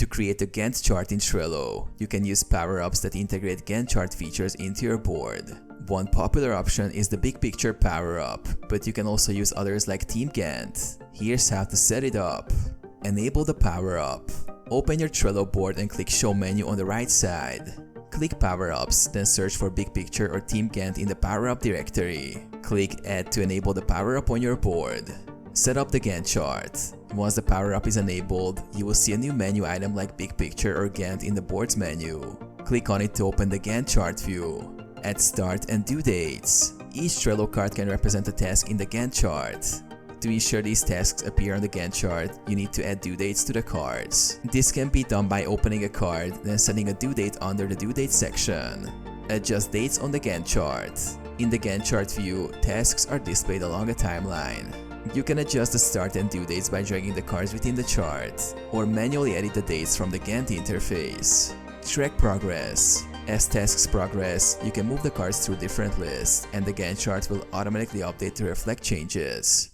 To create a Gantt chart in Trello, you can use power-ups that integrate Gantt chart features into your board. One popular option is the Big Picture power-up, but you can also use others like Team Gantt. Here's how to set it up. Enable the power-up. Open your Trello board and click Show menu on the right side. Click Power-ups, then search for Big Picture or Team Gantt in the power-up directory. Click Add to enable the power-up on your board. Set up the Gantt chart. Once the power-up is enabled, you will see a new menu item like Big Picture or Gantt in the board's menu. Click on it to open the Gantt chart view. Add start and due dates. Each Trello card can represent a task in the Gantt chart. To ensure these tasks appear on the Gantt chart, you need to add due dates to the cards. This can be done by opening a card, then setting a due date under the due date section. Adjust dates on the Gantt chart. In the Gantt chart view, tasks are displayed along a timeline. You can adjust the start and due dates by dragging the cards within the chart, or manually edit the dates from the Gantt interface. Track progress. As tasks progress, you can move the cards through different lists, and the Gantt chart will automatically update to reflect changes.